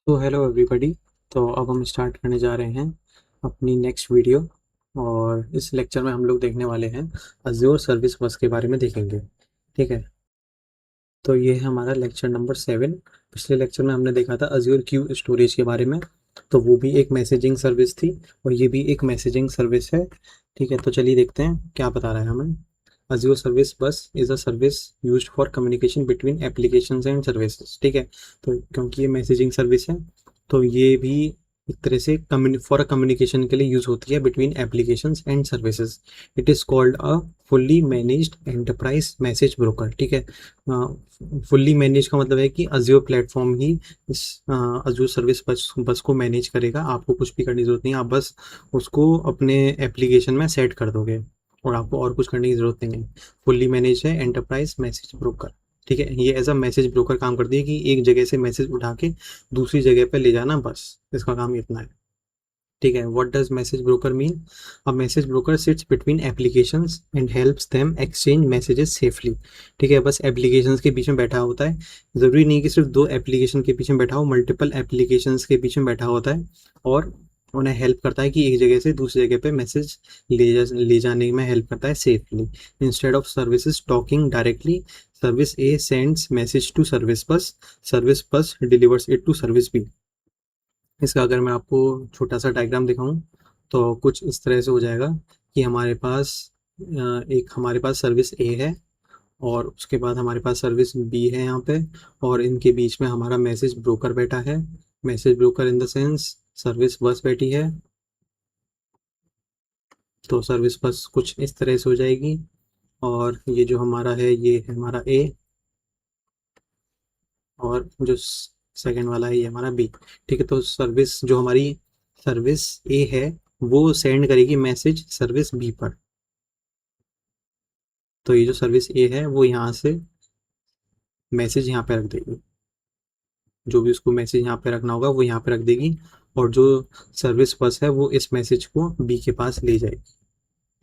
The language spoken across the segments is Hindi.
तो हेलो एवरीबॉडी। तो अब हम स्टार्ट करने जा रहे हैं अपनी नेक्स्ट वीडियो। और इस लेक्चर में हम लोग देखने वाले हैं अज्योर सर्विस बस के बारे में देखेंगे। ठीक है। तो ये है हमारा लेक्चर नंबर 7। पिछले लेक्चर में हमने देखा था अज्योर क्यू स्टोरेज के बारे में। तो वो भी एक मैसेजिंग सर्विस थी और ये भी एक मैसेजिंग सर्विस है। ठीक है, तो चलिए देखते हैं क्या बता रहा है हमें। अज्योर सर्विस बस is a service used for communication between applications and services. ठीक है। तो क्योंकि ये मैसेजिंग सर्विस है तो ये भी एक तरह से फॉर कम्युनिकेशन के लिए यूज़ होती है between applications and services. It is called a fully managed enterprise message broker. ठीक है। फुल्ली मैनेज का मतलब है कि अज्योर प्लेटफॉर्म ही इस अज्योर सर्विस बस को मैनेज करेगा। आपको कुछ भी करने की ज़रूरत नहीं है, आप बस उसको अपने एप्लीकेशन में सेट कर दोगे और आपको और कुछ करने की ज़रूरत नहीं है। फुल्ली मैनेज है एंटरप्राइज मैसेज ब्रोकर। ठीक है, ये एज अ मैसेज ब्रोकर काम करती है कि एक जगह से मैसेज उठा के दूसरी जगह पे ले जाना, बस इसका काम इतना है। ठीक है। What does message broker mean? A message broker sits between applications and helps them exchange messages safely. ठीक है, बस एप्लीकेशंस के बीच में बैठा होता है। ज़रूरी नहीं कि सिर्फ दो एप्लीकेशन के बीच में बैठा हो, मल्टीपल एप्लीकेशंस के बीच में बैठा होता है और उन्हें हेल्प करता है कि एक जगह से दूसरी जगह पे मैसेज ले जाने में हेल्प करता है safely. Instead of services talking directly, service A sends message to service bus delivers it to service B. इसका अगर मैं आपको छोटा सा डायग्राम दिखाऊं तो कुछ इस तरह से हो जाएगा कि हमारे पास सर्विस ए है और उसके बाद हमारे पास सर्विस बी है यहाँ पे, और इनके बीच में हमारा मैसेज ब्रोकर बैठा है। Message broker in the sense service बस बैठी है। तो सर्विस बस कुछ इस तरह से हो जाएगी और ये जो हमारा है ये है हमारा ए, और जो सेकंड वाला है ये हमारा बी। ठीक है, तो सर्विस जो हमारी सर्विस ए है वो सेंड करेगी मैसेज सर्विस बी पर। तो ये जो सर्विस ए है वो यहाँ से मैसेज यहाँ पे रख देगी, जो भी उसको मैसेज यहाँ पे रखना होगा वो यहाँ पे रख देगी, और जो सर्विस बस है वो इस मैसेज को बी के पास ले जाएगी।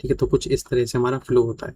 ठीक है, तो कुछ इस तरह से हमारा फ्लो होता है।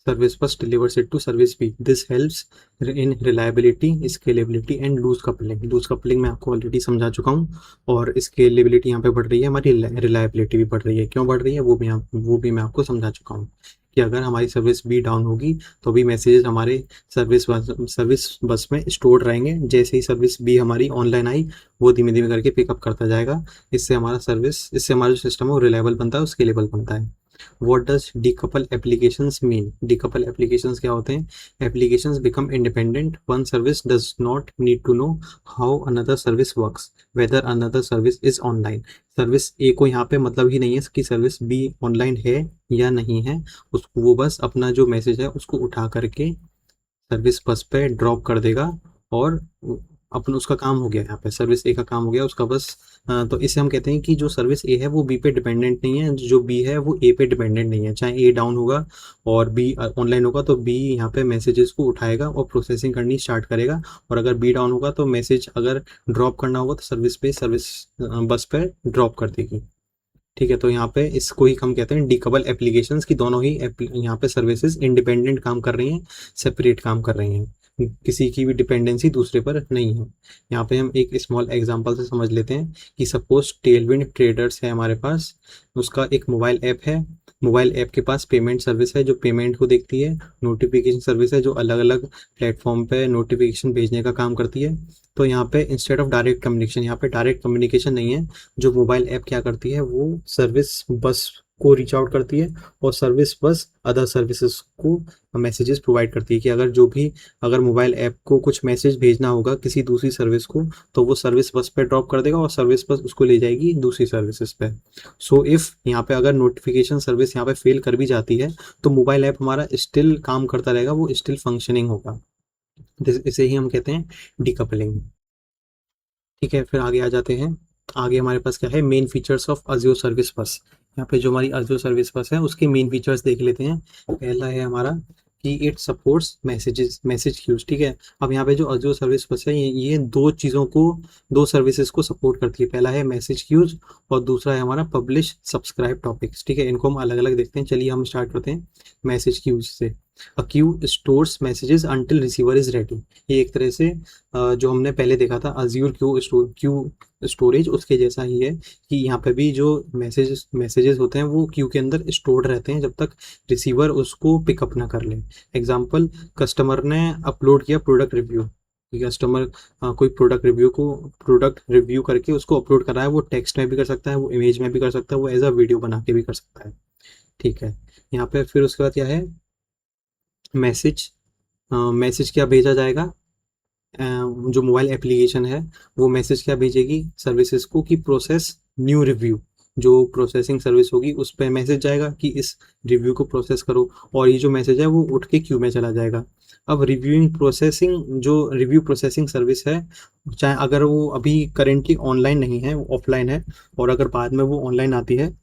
सर्विस बस delivers it to service B. This helps in reliability, scalability and loose coupling. Loose coupling मैं आपको ऑलरेडी समझा चुका हूँ, और स्केलेबिलिटी यहाँ पे बढ़ रही है, हमारी रिलायबिलिटी भी बढ़ रही है। क्यों बढ़ रही है वो भी मैं आपको समझा चुका हूँ कि अगर हमारी सर्विस बी डाउन होगी तो भी मैसेजेस हमारे सर्विस बस में स्टोर्ड रहेंगे। जैसे ही सर्विस बी हमारी ऑनलाइन आई वो धीमे धीमे करके पिकअप करता जाएगा। इससे हमारा जो सिस्टम है वो रिलायबल बनता है, स्केलेबल बनता है। What does decouple applications mean? Decouple applications क्या होते हैं? Applications become independent. One service does not need to know how another service works, whether another service is online. Service A को यहाँ पे मतलब ही नहीं है कि सर्विस बी ऑनलाइन है या नहीं है। उसको वो बस अपना जो मैसेज है उसको उठा करके सर्विस बस पे ड्रॉप कर देगा और अपन उसका काम हो गया। यहाँ पे सर्विस ए का काम हो गया उसका बस। तो इसे हम कहते हैं कि जो सर्विस ए है वो बी पे डिपेंडेंट नहीं है, जो बी है वो ए पे डिपेंडेंट नहीं है। चाहे ए डाउन होगा और बी ऑनलाइन होगा तो बी यहाँ पे मैसेजेस को उठाएगा और प्रोसेसिंग करनी स्टार्ट करेगा, और अगर बी डाउन होगा तो मैसेज अगर ड्रॉप करना होगा तो सर्विस बस पे ड्रॉप कर देगी। ठीक है, तो यहाँ पे इसको ही हम कहते हैं डीकपल एप्लीकेशंस की दोनों ही यहाँ पे सर्विसेज इंडिपेंडेंट काम कर रही हैं, सेपरेट काम कर रही हैं, किसी की भी डिपेंडेंसी दूसरे पर नहीं है। यहाँ पे हम एक स्मॉल एग्जांपल से समझ लेते हैं कि सपोज टेलविंड ट्रेडर्स है हमारे पास, उसका एक मोबाइल ऐप है। मोबाइल ऐप के पास पेमेंट सर्विस है जो पेमेंट को देखती है, नोटिफिकेशन सर्विस है जो अलग अलग प्लेटफॉर्म पे नोटिफिकेशन भेजने का काम करती है। तो यहाँ पे इंस्टेड ऑफ डायरेक्ट कम्युनिकेशन, यहाँ पे डायरेक्ट कम्युनिकेशन नहीं है। जो मोबाइल ऐप क्या करती है वो सर्विस बस को रीच आउट करती है और सर्विस बस अदर सर्विसेज को मैसेजेस प्रोवाइड करती है कि अगर मोबाइल ऐप को कुछ मैसेज भेजना होगा किसी दूसरी सर्विस को तो वो सर्विस बस पे ड्रॉप कर देगा और सर्विस बस उसको ले जाएगी दूसरी सर्विसेज पे। सो इफ यहाँ पे अगर नोटिफिकेशन सर्विस यहाँ पे फेल कर भी जाती है तो मोबाइल ऐप हमारा स्टिल काम करता रहेगा, वो स्टिल फंक्शनिंग होगा। इसे ही हम कहते हैं डीकपलिंग। ठीक है, फिर आगे आ जाते हैं। आगे हमारे पास क्या है, main features of Azure service बस। यहाँ पे जो हमारी अज्योर सर्विस बस है उसके मेन फीचर्स देख लेते हैं। पहला है हमारा कि इट सपोर्ट्स मैसेज क्यूज। ठीक है, अब यहाँ पे जो अज्योर सर्विस बस है ये दो सर्विसेज को सपोर्ट करती है। पहला है मैसेज क्यूज और दूसरा है हमारा पब्लिश सब्सक्राइब टॉपिक्स। ठीक है, इनको हम अलग अलग देखते हैं। चलिए हम स्टार्ट करते हैं मैसेज क्यूज से। A queue stores messages until receiver is ready. ये एक तरह से जो हमने पहले देखा था अज्यूर क्यू स्टोरेज, उसके जैसा ही है कि यहाँ पे भी जो मैसेजेस होते हैं वो क्यू के अंदर स्टोर्ड रहते हैं जब तक रिसीवर उसको पिकअप ना कर ले। एग्जाम्पल, कस्टमर ने अपलोड किया प्रोडक्ट रिव्यू, कस्टमर कोई प्रोडक्ट रिव्यू करके उसको अपलोड कर रहा है, वो टेक्स्ट में भी कर सकता है, वो इमेज में भी कर सकता है, वो एज अ वीडियो बना के भी कर सकता है। ठीक है, यहाँ पे फिर उसके बाद क्या है, मैसेज। मैसेज क्या भेजा जाएगा, जो मोबाइल एप्लीकेशन है वो मैसेज क्या भेजेगी सर्विसेज को कि प्रोसेस न्यू रिव्यू। जो प्रोसेसिंग सर्विस होगी उस पर मैसेज जाएगा कि इस रिव्यू को प्रोसेस करो, और ये जो मैसेज है वो उठ के क्यू में चला जाएगा। अब रिव्यू प्रोसेसिंग सर्विस है, चाहे अगर वो अभी करेंटली ऑनलाइन नहीं है, वो ऑफलाइन है, और अगर बाद में वो ऑनलाइन आती है,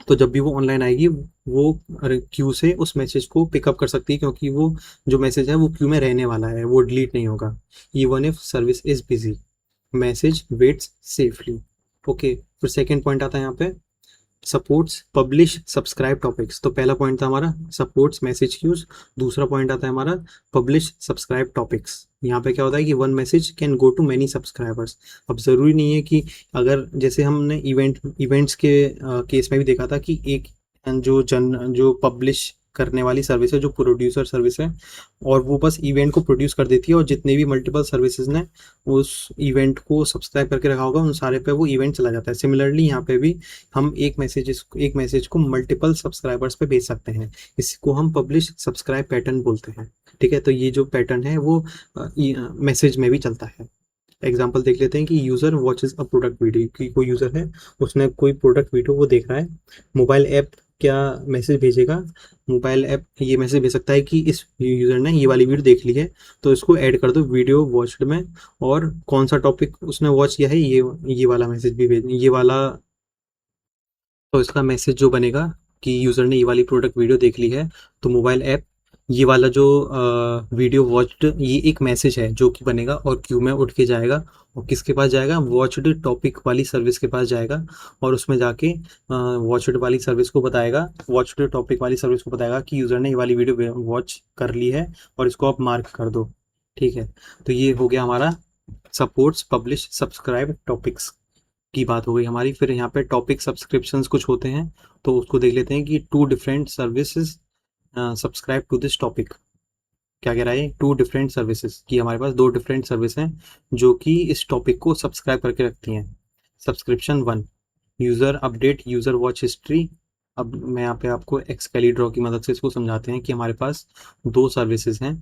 तो जब भी वो ऑनलाइन आएगी वो क्यू से उस मैसेज को पिकअप कर सकती है, क्योंकि वो जो मैसेज है वो क्यू में रहने वाला है, वो डिलीट नहीं होगा। Even if service is busy, message waits safely. Okay, फिर सेकेंड पॉइंट आता है यहाँ पे, सपोर्ट्स पब्लिश सब्सक्राइब टॉपिक्स। तो पहला पॉइंट था हमारा सपोर्ट्स मैसेज क्यूज, दूसरा पॉइंट आता है हमारा पब्लिश सब्सक्राइब टॉपिक्स। यहाँ पे क्या होता है कि one message can go to many subscribers. अब ज़रूरी नहीं है कि अगर जैसे हमने इवेंट्स के केस में भी देखा था कि एक जो पब्लिश करने वाली सर्विस है, जो प्रोड्यूसर सर्विस है, और वो बस इवेंट को प्रोड्यूस कर देती है, और जितने भी मल्टीपल सर्विसेज ने उस इवेंट को सब्सक्राइब करके रखा होगा उन सारे पे वो इवेंट चला जाता है। सिमिलरली यहाँ पे भी हम एक मैसेज को मल्टीपल सब्सक्राइबर्स पे भेज सकते हैं, इसको हम पब्लिश सब्सक्राइब पैटर्न बोलते हैं। ठीक है, तो ये जो पैटर्न है वो मैसेज में भी चलता है। एग्जाम्पल देख लेते हैं कि user watches a product video, कि कोई यूज़र है उसने कोई प्रोडक्ट वीडियो वो देख रहा है, मोबाइल ऐप क्या मैसेज भेजेगा, मोबाइल ऐप ये मैसेज भेज सकता है कि इस यूज़र ने ये वाली वीडियो देख ली है, तो इसको ऐड कर दो वीडियो वॉच्ड में, और कौन सा टॉपिक उसने वॉच किया है ये वाला मैसेज भी भेज ये वाला। तो इसका मैसेज जो बनेगा कि यूज़र ने ये वाली प्रोडक्ट वीडियो देख ली है, तो मोबाइल ऐप ये वाला जो वीडियो वॉच्ड, ये एक मैसेज है जो कि बनेगा और क्यू में उठ के जाएगा, और किसके पास जाएगा, वॉच्ड टॉपिक वाली सर्विस के पास जाएगा, और उसमें जाके वॉच्ड टॉपिक वाली सर्विस को बताएगा कि यूज़र ने ये वाली वीडियो वॉच कर ली है और इसको आप मार्क कर दो। ठीक है, तो ये हो गया हमारा सपोर्ट्स पब्लिश सब्सक्राइब टॉपिक्स की बात हो गई हमारी। फिर यहाँ पे टॉपिक सब्सक्रिप्शंस कुछ होते हैं, तो उसको देख लेते हैं कि two different services subscribe to this topic. क्या कह रहा है, टू डिफरेंट सर्विसेज की हमारे पास दो डिफरेंट सर्विस हैं जो कि इस टॉपिक को सब्सक्राइब करके रखती हैं। Subscription 1, user update user watch history. अब मैं यहाँ पे आपको एक्सकेली ड्रॉ की मदद से इसको समझाते हैं कि हमारे पास दो सर्विसेज हैं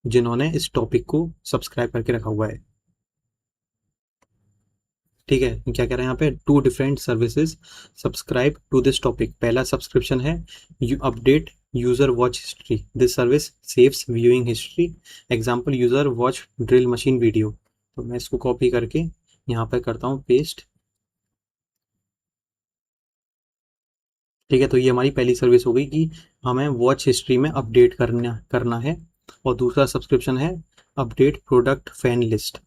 जिन्होंने इस टॉपिक को सब्सक्राइब करके रखा हुआ है। ठीक है, क्या कह रहे हैं यहाँ पे, two different services subscribe to this topic. पहला सब्सक्रिप्शन है you update user watch history, this service saves viewing history. Example, user watch drill machine video. तो मैं इसको कॉपी करके यहाँ पे करता हूँ पेस्ट। ठीक है, तो ये हमारी पहली सर्विस हो गई कि हमें वॉच हिस्ट्री में अपडेट करना है। और दूसरा सब्सक्रिप्शन है अपडेट प्रोडक्ट फैन लिस्ट।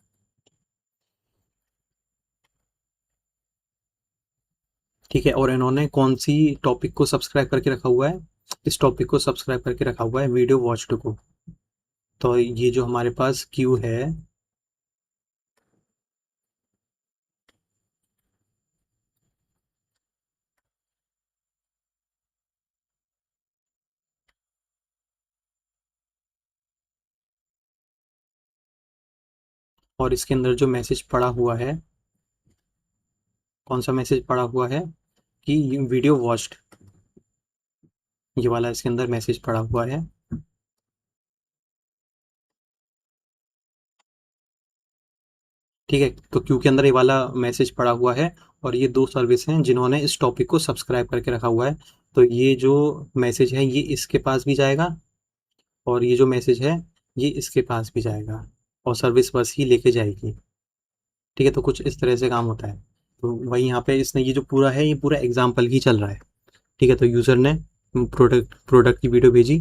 ठीक है, और इन्होंने कौन सी टॉपिक को सब्सक्राइब करके रखा हुआ है, इस टॉपिक को सब्सक्राइब करके रखा हुआ है वीडियो वॉच्ड को। तो ये जो हमारे पास क्यू है, और इसके अंदर जो मैसेज पड़ा हुआ है, कौन सा मैसेज पड़ा हुआ है कि वीडियो वॉच्ड, ये वाला इसके अंदर मैसेज पड़ा हुआ है। ठीक है, तो क्यू के अंदर ये वाला मैसेज पड़ा हुआ है, और ये दो सर्विस हैं जिन्होंने इस टॉपिक को सब्सक्राइब करके रखा हुआ है। तो ये जो मैसेज है ये इसके पास भी जाएगा, और ये जो मैसेज है ये इसके पास भी जाएगा, और सर्विस बस ही लेके जाएगी। ठीक है, तो कुछ इस तरह से काम होता है। तो वही यहाँ पे इसने ये जो पूरा है ये पूरा एग्जाम्पल ही चल रहा है। ठीक है, तो यूज़र ने प्रोडक्ट की वीडियो भेजी,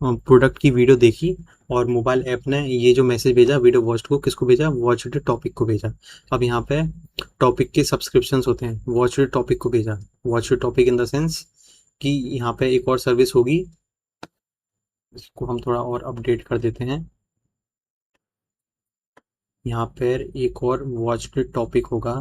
प्रोडक्ट की वीडियो देखी, और मोबाइल ऐप ने ये जो मैसेज भेजा वीडियो वॉच्ड को, किसको भेजा, वॉच्ड टॉपिक को भेजा। अब यहाँ पे टॉपिक के सब्सक्रिप्शंस होते हैं, वॉच्ड टॉपिक को भेजा, watched topic in the sense कि यहाँ पे एक और सर्विस होगी, इसको हम थोड़ा और अपडेट कर देते हैं। यहाँ पर एक और वॉच टॉपिक होगा,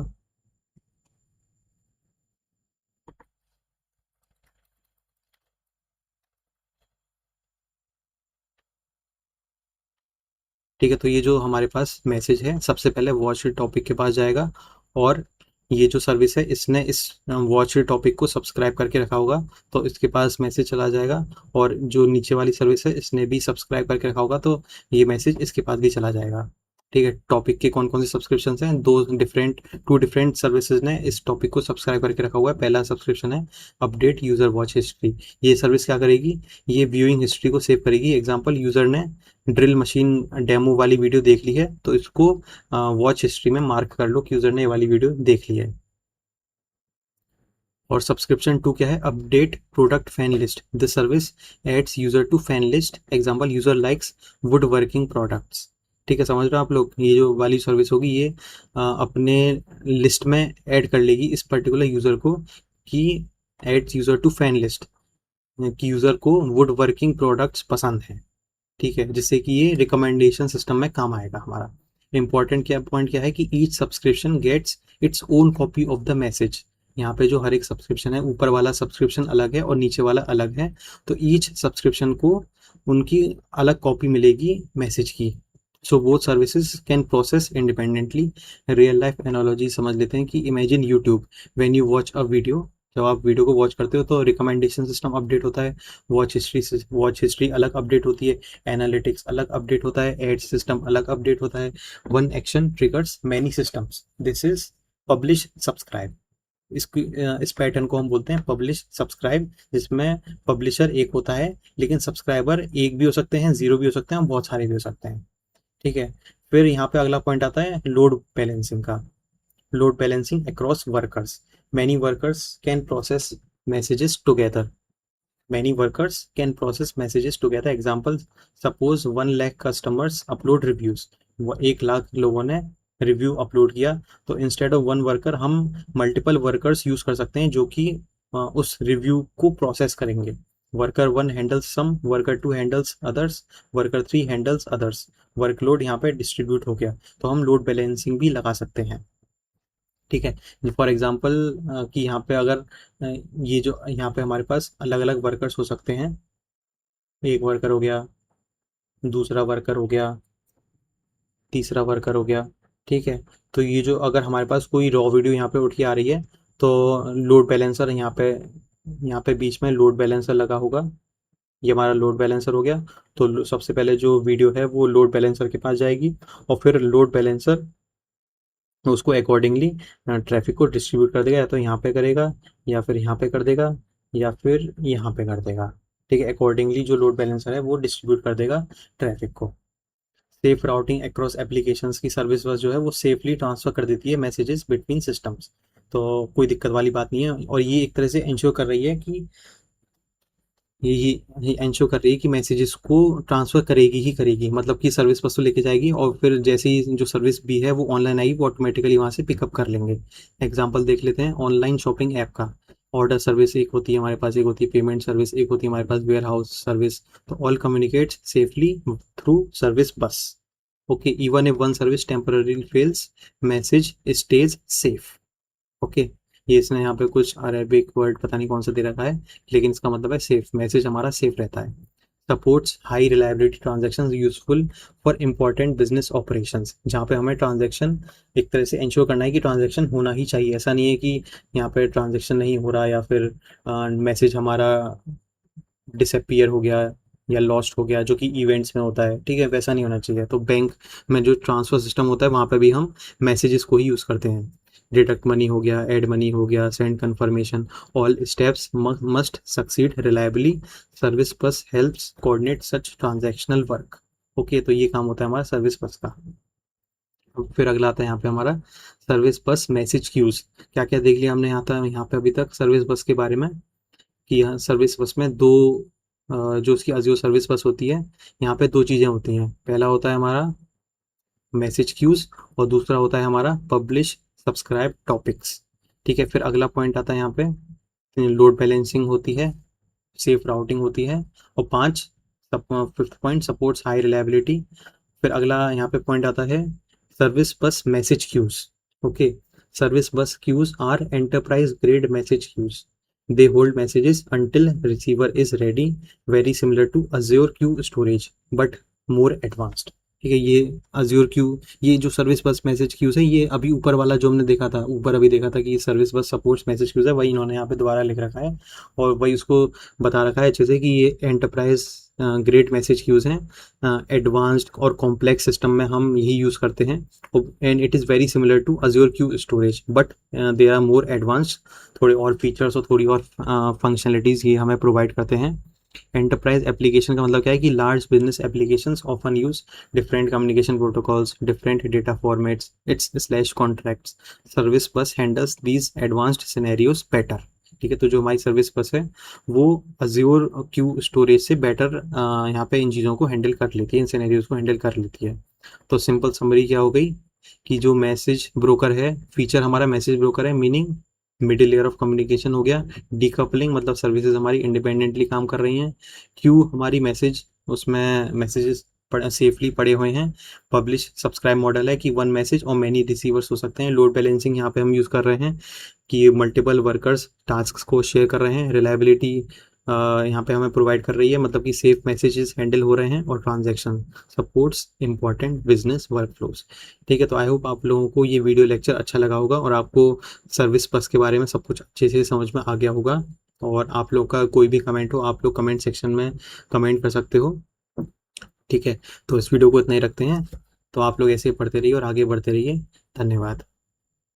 ठीक है। तो ये जो हमारे पास मैसेज है सबसे पहले वॉच टॉपिक के पास जाएगा, और ये जो सर्विस है इसने इस वॉच टॉपिक को सब्सक्राइब करके रखा होगा, तो इसके पास मैसेज चला जाएगा। और जो नीचे वाली सर्विस है इसने भी सब्सक्राइब करके रखा होगा, तो ये मैसेज इसके पास भी चला जाएगा। ठीक है, टॉपिक के कौन कौन से सब्सक्रिप्शन हैं, टू डिफरेंट सर्विसेज ने इस टॉपिक को सब्सक्राइब करके रखा हुआ है। पहला सब्सक्रिप्शन है अपडेट यूजर वॉच हिस्ट्री। ये सर्विस क्या करेगी, ये व्यूइंग हिस्ट्री को सेव करेगी। एग्जाम्पल, यूजर ने ड्रिल मशीन डेमो वाली वीडियो देख ली है, तो इसको वॉच हिस्ट्री में मार्क कर लो कि यूजर ने ये वाली वीडियो देख ली है। और सब्सक्रिप्शन 2 क्या है, update product fan list. This service adds user to fan list. Example, user likes woodworking products. ठीक है, समझ रहे हो आप लोग, ये जो वाली सर्विस होगी ये अपने लिस्ट में ऐड कर लेगी इस पर्टिकुलर यूजर को, कि adds user to fan list, कि यूजर को वुड वर्किंग प्रोडक्ट्स पसंद है। ठीक है, जिससे कि ये रिकमेंडेशन सिस्टम में काम आएगा हमारा। इंपॉर्टेंट क्या पॉइंट क्या है कि each subscription gets its own copy of the message. यहाँ पे जो हर एक सब्सक्रिप्शन है, ऊपर वाला सब्सक्रिप्शन अलग है और नीचे वाला अलग है, तो ईच सब्सक्रिप्शन को उनकी अलग कॉपी मिलेगी मैसेज की। So both services can process independently. Real life analogy समझ लेते हैं कि imagine YouTube, when you watch a video, जब आप वीडियो को वॉच करते हो तो रिकमेंडेशन सिस्टम अपडेट होता है, वॉच हिस्ट्री अलग अपडेट होती है, एनालिटिक्स अलग अपडेट होता है, एड सिस्टम अलग अपडेट होता है। One action triggers many systems, this is publish subscribe. इस पैटर्न को हम बोलते हैं पब्लिश सब्सक्राइब, जिसमें पब्लिशर एक होता है लेकिन सब्सक्राइबर एक भी हो सकते हैं, जीरो भी हो सकते हैं और बहुत सारे भी हो सकते हैं। ठीक है, फिर यहाँ पे अगला पॉइंट आता है लोड बैलेंसिंग का। Load balancing across workers. Many workers can process messages together. Many workers can process messages together. Example, suppose 1 lakh customers upload reviews. वो 1 लाख लोगों ने रिव्यू अपलोड किया, तो इंस्टेड ऑफ वन वर्कर हम मल्टीपल वर्कर्स यूज कर सकते हैं जो कि उस रिव्यू को प्रोसेस करेंगे। Worker 1 handles some, worker 2 handles others, worker 3 handles others. Workload यहाँ पे डिस्ट्रीब्यूट हो गया, तो हम लोड बैलेंसिंग भी लगा सकते हैं। ठीक है, फॉर एग्जांपल कि यहाँ पे अगर ये जो यहाँ पे हमारे पास अलग अलग वर्कर्स हो सकते हैं, एक वर्कर हो गया, दूसरा वर्कर हो गया, तीसरा वर्कर हो गया। ठीक है, तो ये जो अगर हमारे पास कोई रॉ वीडियो यहाँ पे उठ के आ रही है, तो लोड बैलेंसर यहाँ पे बीच में लोड बैलेंसर लगा होगा। ये हमारा लोड बैलेंसर हो गया। तो सबसे पहले जो वीडियो है वो लोड बैलेंसर के पास जाएगी, और फिर लोड बैलेंसर उसको अकॉर्डिंगली ट्रैफिक को डिस्ट्रीब्यूट कर देगा, या तो यहाँ पे करेगा, या फिर यहाँ पे कर देगा, या फिर यहाँ पे कर देगा। ठीक है, अकॉर्डिंगली जो लोड बैलेंसर है वो डिस्ट्रीब्यूट कर देगा ट्रैफिक को। सेफ राउटिंग अक्रॉस एप्लीकेशंस की सर्विस बस जो है वो सेफली ट्रांसफर कर देती है मैसेजेस बिटवीन सिस्टम्स। तो कोई दिक्कत वाली बात नहीं है, और ये एक तरह से इंश्योर कर रही है कि ये इंश्योर कर रही है कि मैसेजेस को ट्रांसफर करेगी ही करेगी, मतलब कि सर्विस बस तो लेके जाएगी, और फिर जैसे ही जो सर्विस भी है वो ऑनलाइन आएगी, वो ऑटोमेटिकली वहाँ से पिकअप कर लेंगे। एग्जांपल देख लेते हैं ऑनलाइन शॉपिंग ऐप का। ऑर्डर सर्विस एक होती है हमारे पास, एक होती है पेमेंट सर्विस, एक होती है हमारे पास वेयर हाउस सर्विस। तो all communicates safely through service bus. Okay, even if one service temporary fails, message stage safe. Okay, ये इसने यहाँ पे कुछ अरेबिक वर्ड पता नहीं कौन सा दे रखा है, लेकिन इसका मतलब है सेफ, मैसेज हमारा सेफ रहता है। Supports high reliability transaction, useful for important business operations. जहाँ पे हमें ट्रांजेक्शन एक तरह से इंश्योर करना है कि ट्रांजेक्शन होना ही चाहिए। ऐसा नहीं है कि यहाँ पे ट्रांजेक्शन नहीं हो रहा, या फिर मैसेज हमारा डिसअपियर हो गया या लॉस्ट हो गया, जो कि इवेंट्स में होता है। ठीक है, वैसा नहीं होना चाहिए। तो बैंक में जो ट्रांसफर सिस्टम होता है वहाँ पे भी हम मैसेजेस को ही यूज़ करते हैं। डिडक्ट मनी हो गया, ऐड मनी हो गया, send confirmation, all steps must succeed reliably. Service बस हेल्प्स कोऑर्डिनेट सच ट्रांजैक्शनल वर्क। ओके, तो ये काम होता है हमारा सर्विस बस का। फिर अगला आता है यहाँ पे हमारा सर्विस बस मैसेज क्यूज। क्या क्या देख लिया हमने यहाँ पे अभी तक सर्विस बस के बारे में, कि यहाँ सर्विस बस में दो जो उसकी जो सर्विस बस होती है, यहाँ पे दो चीज़ें होती हैं। पहला होता है हमारा मैसेज क्यूज, और दूसरा होता है हमारा पब्लिश सब्सक्राइब टॉपिक्स। ठीक है, फिर अगला पॉइंट आता है यहाँ पे लोड बैलेंसिंग होती है, सेफ राउटिंग होती है। और 5 fifth point supports high reliability. फिर अगला यहाँ पे पॉइंट आता है service bus message queues. Okay, service bus queues are enterprise grade message queues. They hold messages until receiver is ready, very similar to Azure queue storage but more advanced। ठीक है, ये Azure क्यू, ये जो सर्विस बस मैसेज क्यूज है, ये अभी ऊपर वाला जो हमने देखा था, ऊपर अभी देखा था कि सर्विस बस सपोर्ट्स मैसेज क्यूज है, वही इन्होंने यहाँ पे दोबारा लिख रखा है और वही उसको बता रखा है अच्छे से कि ये एंटरप्राइज ग्रेट मैसेज क्यूज हैं। एडवांस्ड और कॉम्प्लेक्स सिस्टम में हम यही यूज़ करते हैं and it is very similar to Azure queue storage but they are more advanced. थोड़े और फीचर्स और थोड़ी और फंक्शनलिटीज़ ये हमें प्रोवाइड करते हैं। एंटरप्राइज एप्लीकेशन का मतलब क्या है कि large business applications often use different communication protocols, different data formats, it's slash contracts. Service bus handles these advanced scenarios better. ठीक है, तो जो हमारी सर्विस बस है वो Azure क्यू स्टोरेज से बेटर यहाँ पे इन चीज़ों को हैंडल कर लेती है, इन सिनेरियोज को हैंडल कर लेती है। तो सिंपल समरी क्या हो गई कि जो मैसेज ब्रोकर है, फीचर हमारा मैसेज ब्रोकर है, meaning middle layer of communication हो गया। डीकपलिंग मतलब सर्विसेज हमारी इंडिपेंडेंटली काम कर रही हैं। क्यू हमारी मैसेज, उसमें मैसेजेस सेफली पड़े हुए हैं। पब्लिश सब्सक्राइब मॉडल है कि वन मैसेज और मैनी रिसीवर्स हो सकते हैं। लोड बैलेंसिंग यहाँ पे हम यूज़ कर रहे हैं कि मल्टीपल वर्कर्स टास्क को शेयर कर रहे हैं। रिलायबिलिटी यहाँ पे हमें प्रोवाइड कर रही है, मतलब कि सेफ मैसेजेस हैंडल हो रहे हैं और transaction supports important business workflows. ठीक है, तो आई होप आप लोगों को ये वीडियो लेक्चर अच्छा लगा होगा और आपको सर्विस बस के बारे में सब कुछ अच्छे से समझ में आ गया होगा। और आप लोग का कोई भी कमेंट हो, आप लोग कमेंट सेक्शन में कमेंट कर सकते हो। ठीक है, तो इस वीडियो को इतना ही रखते हैं। तो आप लोग ऐसे ही पढ़ते रहिए और आगे बढ़ते रहिए। धन्यवाद।